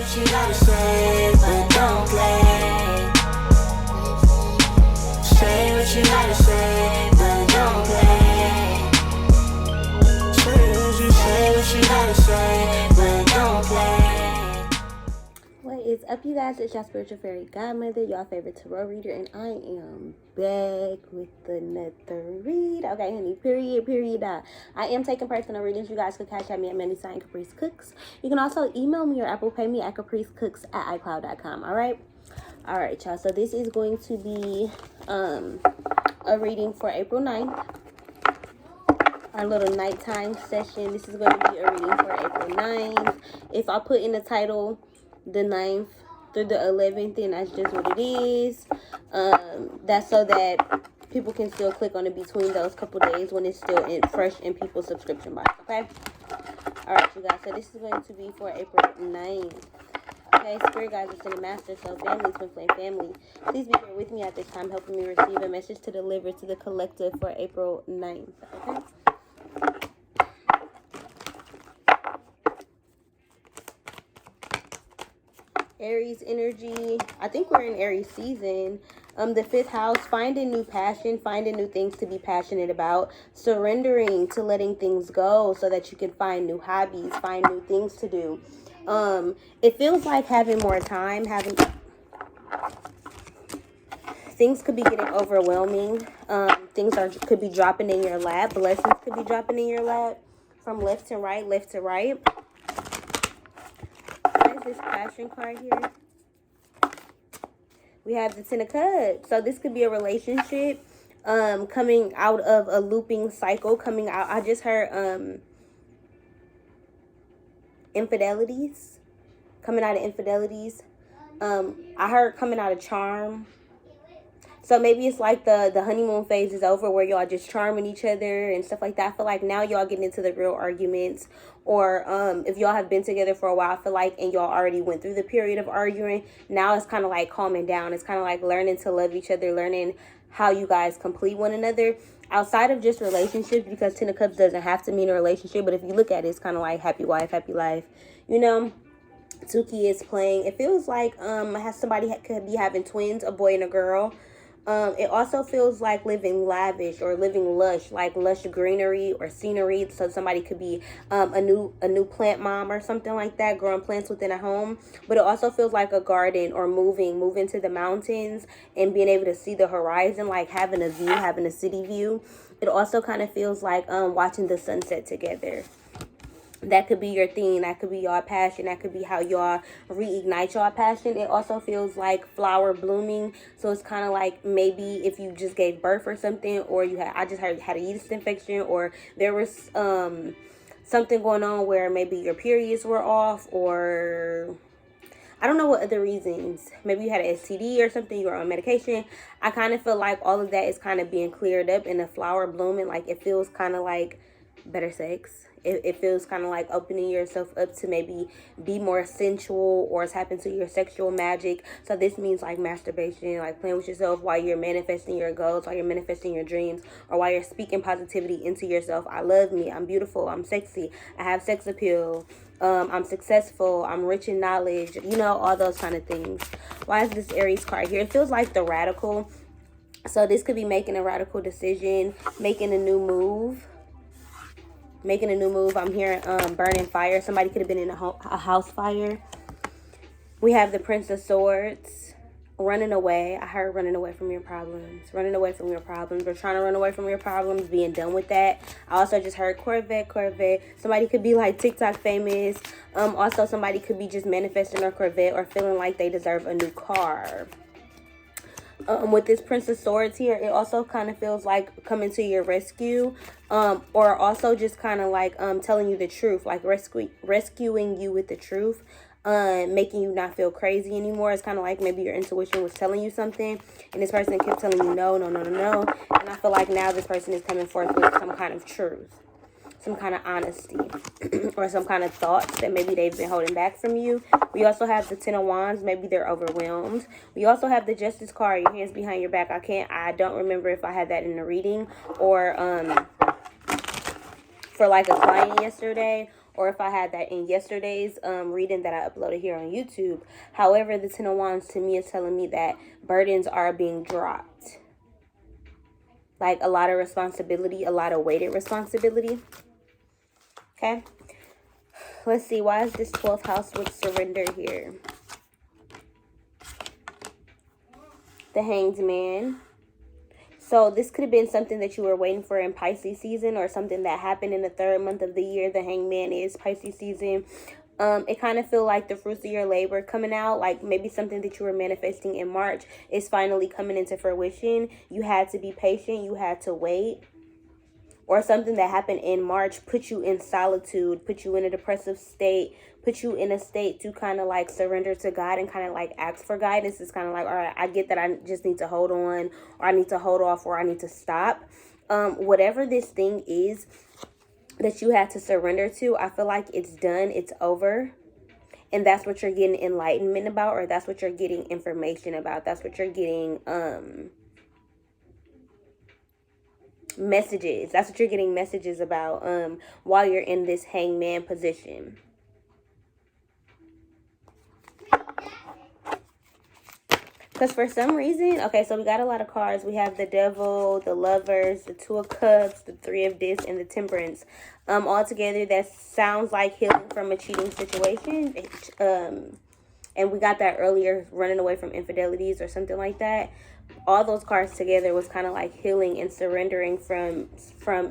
what you gotta say, but don't play. Say what you gotta say, but don't play. Say what you gotta say, but don't play. What is up, you guys? It's your spiritual fairy godmother, y'all favorite tarot reader, and I am back with another read. Okay, honey, period. I am taking personal readings. You guys can catch me at CapriceCooks. You can also email me or Apple Pay me at CapriceCooks@iCloud.com. All right, y'all. So this is going to be a reading for April 9th. Our little nighttime session. This is going to be a reading for April 9th. If I put in the title the 9th through the 11th, then that's just what it is. That's so that people can still click on it between those couple days when it's still fresh in people's subscription box. Okay, all right, you guys, so this is going to be for April 9th. Okay, spirit guides, ascended master, so family, twin flame family, please be here with me at this time, helping me receive a message to deliver to the collective for April 9th. Okay, Aries energy. I think we're in Aries season. The 5th house, finding new passion, finding new things to be passionate about, surrendering to letting things go so that you can find new hobbies, find new things to do. It feels like having more time, things could be getting overwhelming. Things could be dropping in your lap. Blessings could be dropping in your lap from left to right. This passion card here. We have the 10 of Cups. So this could be a relationship coming out of a looping cycle, coming out. I just heard infidelities, coming out of infidelities. I heard coming out of charm. So maybe it's like the honeymoon phase is over where y'all just charming each other and stuff like that. I feel like now y'all getting into the real arguments. Or if y'all have been together for a while, I feel like, and y'all already went through the period of arguing, now it's kind of like calming down. It's kind of like learning to love each other, learning how you guys complete one another. Outside of just relationships, because 10 of Cups doesn't have to mean a relationship. But if you look at it, it's kind of like happy wife, happy life. You know, 2 kids playing. It feels like somebody could be having twins, a boy and a girl. It also feels like living lavish or living lush, like lush greenery or scenery. So somebody could be a new plant mom or something like that, growing plants within a home. But it also feels like a garden or moving to the mountains and being able to see the horizon, like having a view, having a city view. It also kind of feels like watching the sunset together. That could be your thing. That could be your passion. That could be how y'all reignite your passion. It also feels like flower blooming. So it's kind of like maybe if you just gave birth or something, or I just had a yeast infection, or there was something going on where maybe your periods were off, or I don't know what other reasons. Maybe you had an STD or something, you were on medication. I kind of feel like all of that is kind of being cleared up, and the flower blooming, like it feels kind of like better sex. It feels kind of like opening yourself up to maybe be more sensual, or tap into your sexual magic. So this means like masturbation, like playing with yourself while you're manifesting your goals, while you're manifesting your dreams, or while you're speaking positivity into yourself. I love me. I'm beautiful. I'm sexy. I have sex appeal. I'm successful. I'm rich in knowledge. You know, all those kind of things. Why is this Aries card here? It feels like the radical. So this could be making a radical decision, making a new move. I'm hearing burning fire. Somebody could have been in a house fire. We have the Prince of Swords, running away. I heard running away from your problems. We're trying to run away from your problems, being done with that. I also just heard Corvette. Somebody could be like TikTok famous. Also, somebody could be just manifesting a Corvette or feeling like they deserve a new car. With this Prince of Swords here, it also kind of feels like coming to your rescue, or also just kind of like telling you the truth, like rescuing you with the truth, making you not feel crazy anymore. It's kind of like maybe your intuition was telling you something, and this person kept telling you no, and I feel like now this person is coming forth with some kind of truth, some kind of honesty, or some kind of thoughts that maybe they've been holding back from you. We also have the 10 of Wands. Maybe they're overwhelmed. We also have the Justice card, your hands behind your back. I don't remember if I had that in the reading, or for like a client yesterday, or if I had that in yesterday's reading that I uploaded here on YouTube. However, the Ten of Wands to me is telling me that burdens are being dropped. Like a lot of responsibility, a lot of weighted responsibility. Okay. Let's see. Why is this 12th house with surrender here? The Hanged Man. So this could have been something that you were waiting for in Pisces season, or something that happened in the 3rd month of the year. The Hanged Man is Pisces season. It kind of feel like the fruits of your labor coming out, like maybe something that you were manifesting in March is finally coming into fruition. You had to be patient. You had to wait. Or something that happened in March put you in solitude, put you in a depressive state, put you in a state to kind of like surrender to God and kind of like ask for guidance. It's kind of like, all right, I get that I just need to hold on, or I need to hold off, or I need to stop. Whatever this thing is that you had to surrender to, I feel like it's done, it's over. And that's what you're getting enlightenment about, or that's what you're getting information about. That's what you're getting messages. That's what you're getting messages about while you're in this hangman position. Because for some reason, okay, so we got a lot of cards. We have the Devil, the Lovers, the Two of Cups, the Three of Discs, and the Temperance. All together, that sounds like healing from a cheating situation. And we got that earlier, running away from infidelities or something like that. All those cards together was kind of like healing and surrendering from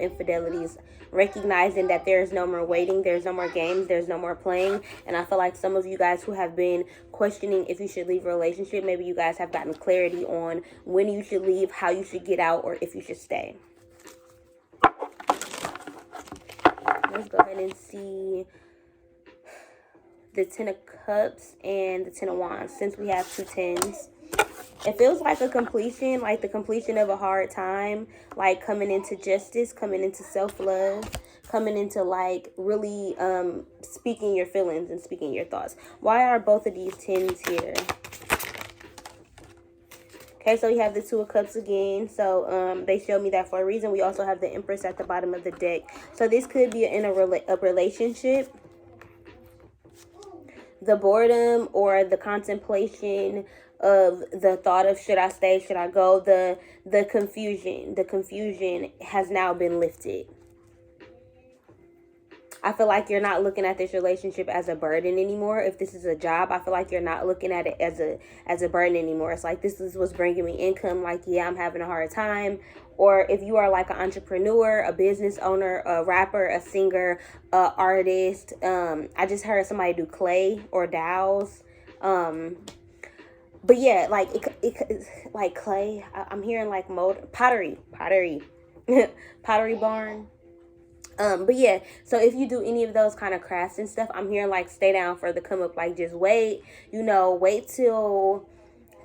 infidelities, recognizing that there's no more waiting, there's no more games, there's no more playing. And I feel like some of you guys who have been questioning if you should leave a relationship, maybe you guys have gotten clarity on when you should leave, how you should get out, or if you should stay. Let's go ahead and see the Ten of Cups and the Ten of Wands, since we have two tens. It feels like a completion, like the completion of a hard time, like coming into justice, coming into self-love, coming into like really speaking your feelings and speaking your thoughts. Why are both of these tens here? Okay, so we have the Two of Cups again. So they show me that for a reason. We also have the Empress at the bottom of the deck. So this could be in a relationship. The boredom or the contemplation of the thought of should I stay, should I go, the confusion has now been lifted. I feel like you're not looking at this relationship as a burden anymore. If this is a job, I feel like you're not looking at it as a burden anymore. It's like, this is what's bringing me income. Like, yeah, I'm having a hard time. Or if you are like an entrepreneur, a business owner, a rapper, a singer, a artist. I just heard somebody do clay or dowels. But yeah, like it like clay. I'm hearing like pottery barn. But yeah, so if you do any of those kind of crafts and stuff, I'm hearing like stay down for the come up. Like just wait, wait till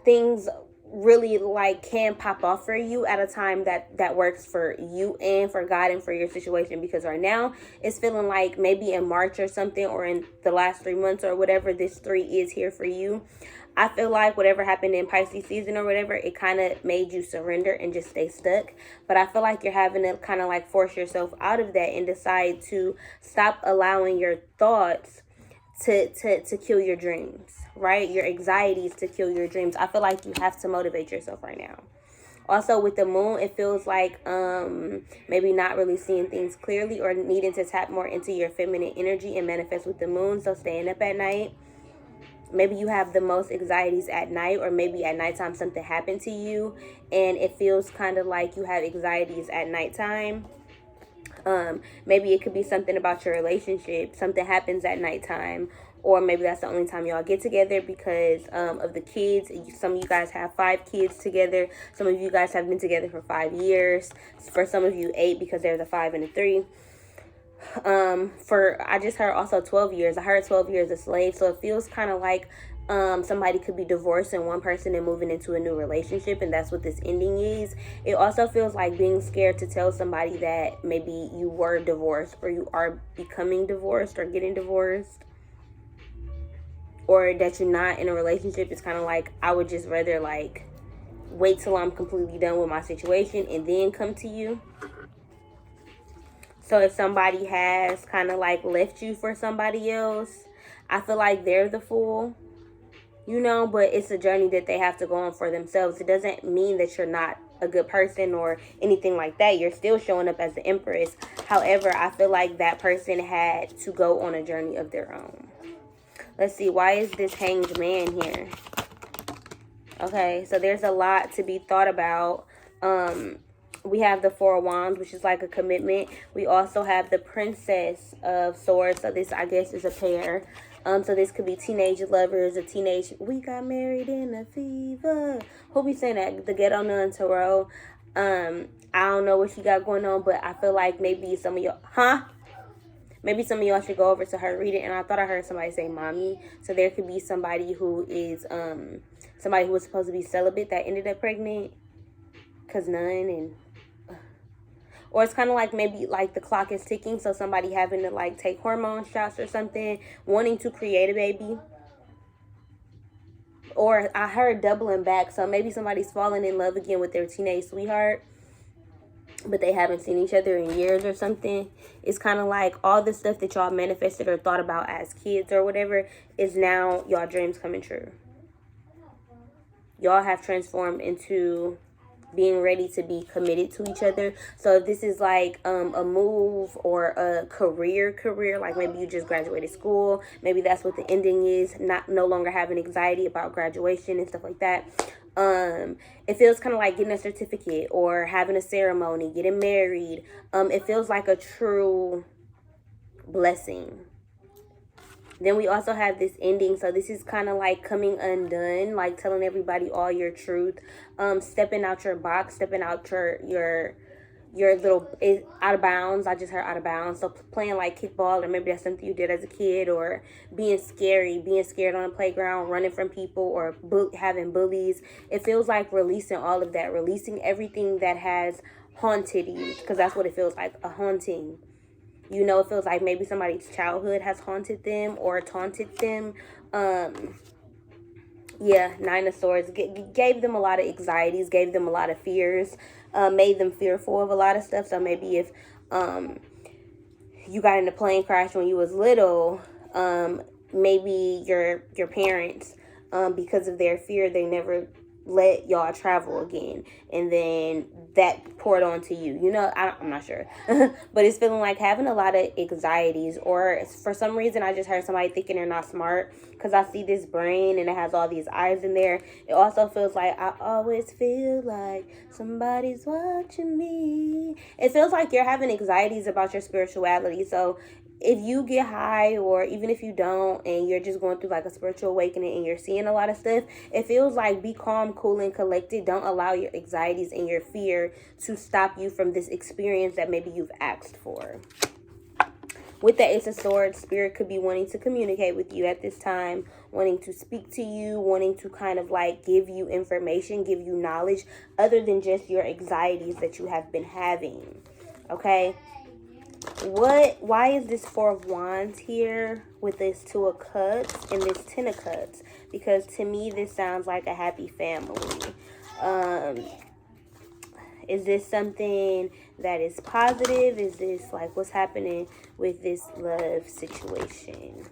things really like can pop off for you at a time that works for you and for God and for your situation. Because right now it's feeling like maybe in March or something, or in the last 3 months or whatever this 3 is here for you, I feel like whatever happened in Pisces season or whatever, it kind of made you surrender and just stay stuck. But I feel like you're having to kind of like force yourself out of that and decide to stop allowing your thoughts to kill your dreams, right? Your anxieties to kill your dreams. I feel like you have to motivate yourself right now. Also with the moon, it feels like maybe not really seeing things clearly, or needing to tap more into your feminine energy and manifest with the moon. So staying up at night. Maybe you have the most anxieties at night, or maybe at nighttime something happened to you and it feels kind of like you have anxieties at nighttime. Maybe it could be something about your relationship. Something happens at nighttime, or maybe that's the only time y'all get together because of the kids. Some of you guys have 5 kids together. Some of you guys have been together for 5 years. For some of you, 8, because they're the 5 and the 3. I just heard also 12 years. I heard 12 years a slave. So it feels kind of like somebody could be divorcing one person and moving into a new relationship, and that's what this ending is. It also feels like being scared to tell somebody that maybe you were divorced, or you are becoming divorced, or getting divorced, or that you're not in a relationship. It's kind of like, I would just rather like wait till I'm completely done with my situation and then come to you. So if somebody has kind of like left you for somebody else, I feel like they're the fool, you know, but it's a journey that they have to go on for themselves. It doesn't mean that you're not a good person or anything like that. You're still showing up as the Empress. However, I feel like that person had to go on a journey of their own. Let's see, why is this Hanged Man here? Okay, so there's a lot to be thought about. We have the Four of Wands, which is like a commitment. We also have the Princess of Swords. So this, I guess, is a pair. So this could be teenage lovers, we got married in a fever. Who be saying that? The Ghetto Nun Tarot. I don't know what she got going on, but I feel like maybe some of y'all, maybe some of y'all should go over to her, read it. And I thought I heard somebody say mommy. So there could be somebody who is, somebody who was supposed to be celibate that ended up pregnant. Because none, and or it's kind of like maybe like the clock is ticking, so somebody having to like take hormone shots or something, wanting to create a baby. Or I heard doubling back, so maybe somebody's falling in love again with their teenage sweetheart, but they haven't seen each other in years or something. It's kind of like all the stuff that y'all manifested or thought about as kids or whatever is now y'all dreams coming true. Y'all have transformed into being ready to be committed to each other. So if this is like a move or a career, like maybe you just graduated school, maybe that's what the ending is, no longer having anxiety about graduation and stuff like that. It feels kind of like getting a certificate or having a ceremony, getting married. It feels like a true blessing. Then we also have this ending. So this is kind of like coming undone, like telling everybody all your truth, stepping out your box, stepping out your little, out of bounds. I just heard out of bounds. So playing like kickball, or maybe that's something you did as a kid, or being scared on the playground, running from people, or having bullies. It feels like releasing all of that, releasing everything that has haunted you, because that's what it feels like, a haunting. You know, it feels like maybe somebody's childhood has haunted them or taunted them. Yeah, Nine of Swords gave them a lot of anxieties, gave them a lot of fears, made them fearful of a lot of stuff. So maybe if you got in a plane crash when you was little, maybe your parents, because of their fear, they never let y'all travel again, and then that poured onto you, you know. I'm not sure but it's feeling like having a lot of anxieties, or for some reason I just heard somebody thinking they're not smart, because I see this brain and it has all these eyes in there. It also feels like I always feel like somebody's watching me. It feels like you're having anxieties about your spirituality. So if you get high, or even if you don't, and you're just going through like a spiritual awakening and you're seeing a lot of stuff, it feels like be calm, cool, and collected. Don't allow your anxieties and your fear to stop you from this experience that maybe you've asked for. With the Ace of Swords, Spirit could be wanting to communicate with you at this time, wanting to speak to you, wanting to kind of like give you information, give you knowledge, other than just your anxieties that you have been having. Okay? Why is this Four of Wands here with this Two of Cups and this Ten of Cups? Because to me, this sounds like a happy family. Is this something that is positive? Is this like what's happening with this love situation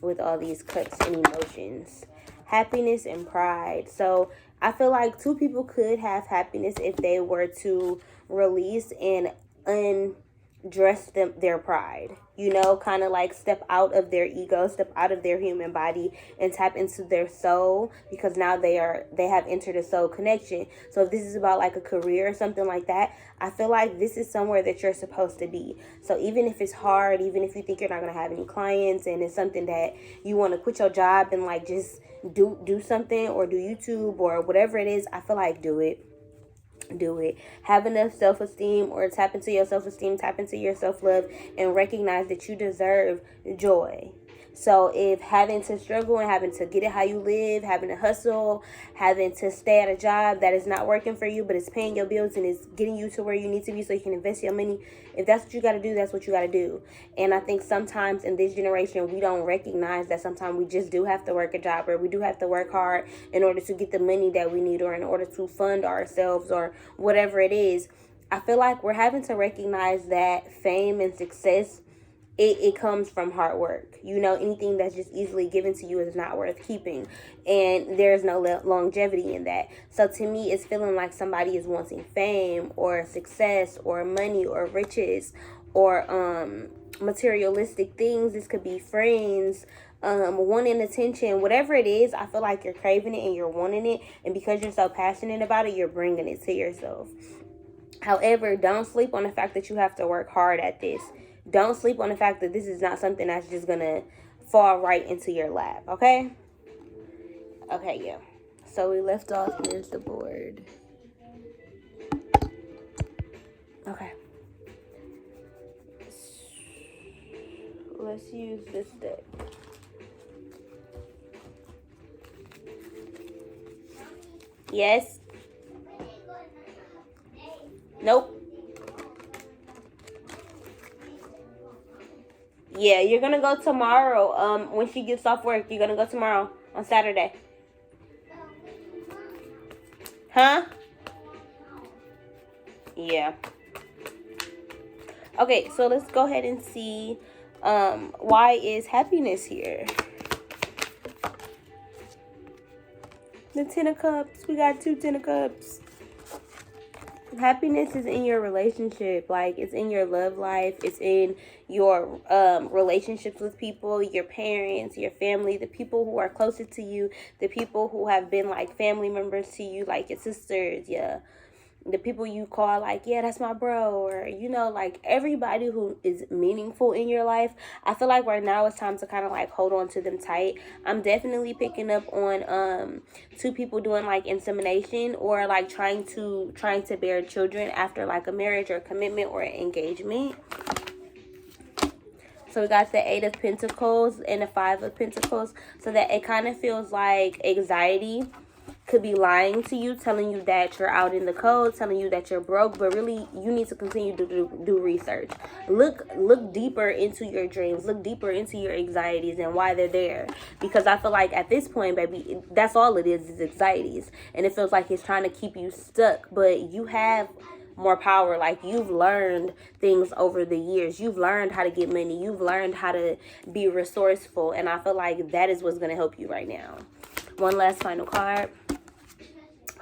with all these cups and emotions? Happiness and pride. So I feel like two people could have happiness if they were to release and undress their pride, you know, kind of like step out of their ego, step out of their human body and tap into their soul, because now they have entered a soul connection. So if this is about like a career or something like that, I feel like this is somewhere that you're supposed to be. So even if it's hard, even if you think you're not going to have any clients, and it's something that you want to quit your job and like just do something, or do YouTube or whatever it is, I feel like do it. Have enough self-esteem, or tap into your self-esteem, tap into your self-love, and recognize that you deserve joy. So if having to struggle and having to get it how you live, having to hustle, having to stay at a job that is not working for you, but it's paying your bills and it's getting you to where you need to be so you can invest your money, if that's what you got to do, that's what you got to do. And I think sometimes in this generation, we don't recognize that sometimes we just do have to work a job, or we do have to work hard in order to get the money that we need, or in order to fund ourselves, or whatever it is. I feel like we're having to recognize that fame and success, it comes from hard work. You know, anything that's just easily given to you is not worth keeping. And there's no longevity in that. So to me, it's feeling like somebody is wanting fame or success or money or riches or materialistic things. This could be friends, wanting attention, whatever it is. I feel like you're craving it and you're wanting it. And because you're so passionate about it, you're bringing it to yourself. However, don't sleep on the fact that you have to work hard at this. Don't sleep on the fact that this is not something that's just going to fall right into your lap, okay? Okay, yeah. So we left off, here's the board. Okay. Let's use this deck. Yes? Nope. Yeah, you're gonna go tomorrow. When she gets off work, you're gonna go tomorrow on Saturday. Huh? Yeah. Okay, so let's go ahead and see why is happiness here? The Ten of Cups. We got 2 Ten of Cups. Happiness is in your relationship. Like, it's in your love life. It's in your relationships with people, your parents, your family, the people who are closest to you, the people who have been like family members to you, like your sisters, the people you call like, yeah, that's my bro, or, you know, like everybody who is meaningful in your life. I feel like right now it's time to kind of like hold on to them tight. I'm definitely picking up on 2 people doing like insemination or like trying to bear children after like a marriage or a commitment or an engagement. So we got the 8 of Pentacles and the 5 of Pentacles, so that it kind of feels like anxiety could be lying to you, telling you that you're out in the cold, telling you that you're broke, but really you need to continue to do research. Look deeper into your dreams, look deeper into your anxieties and why they're there, because I feel like at this point, baby, that's all it is anxieties, and it feels like it's trying to keep you stuck, but you have more power. Like, you've learned things over the years, you've learned how to get money, you've learned how to be resourceful, and I feel like that is what's going to help you right now. One last final card.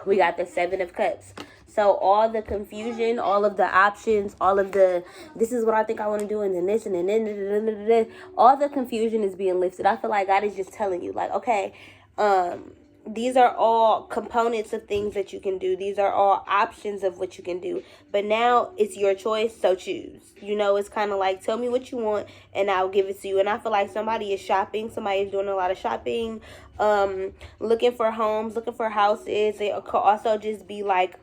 We got the 7 of Cups. So all the confusion, all of the options, all of the, this is what I think I want to do, and then this, and then all the confusion is being lifted. I feel like God is just telling you, like, okay, these are all components of things that you can do. These are all options of what you can do. But now it's your choice, so choose. You know, it's kind of like, tell me what you want and I'll give it to you. And I feel like somebody is shopping. Somebody is doing a lot of shopping, looking for homes, looking for houses. It could also just be like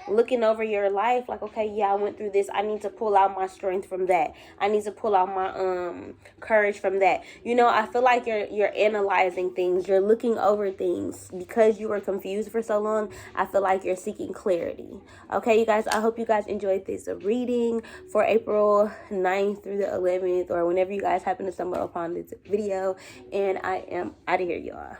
looking over your life. Like, okay, yeah, I went through this. I need to pull out my strength from that. I need to pull out my courage from that. You know, I feel like you're analyzing things. You're looking over things. Because you were confused for so long, I feel like you're seeking clarity. Okay, you guys, I hope you guys enjoyed this reading for April 9th through the 11th, or whenever you guys happen to stumble upon this video. And I am out of here, y'all.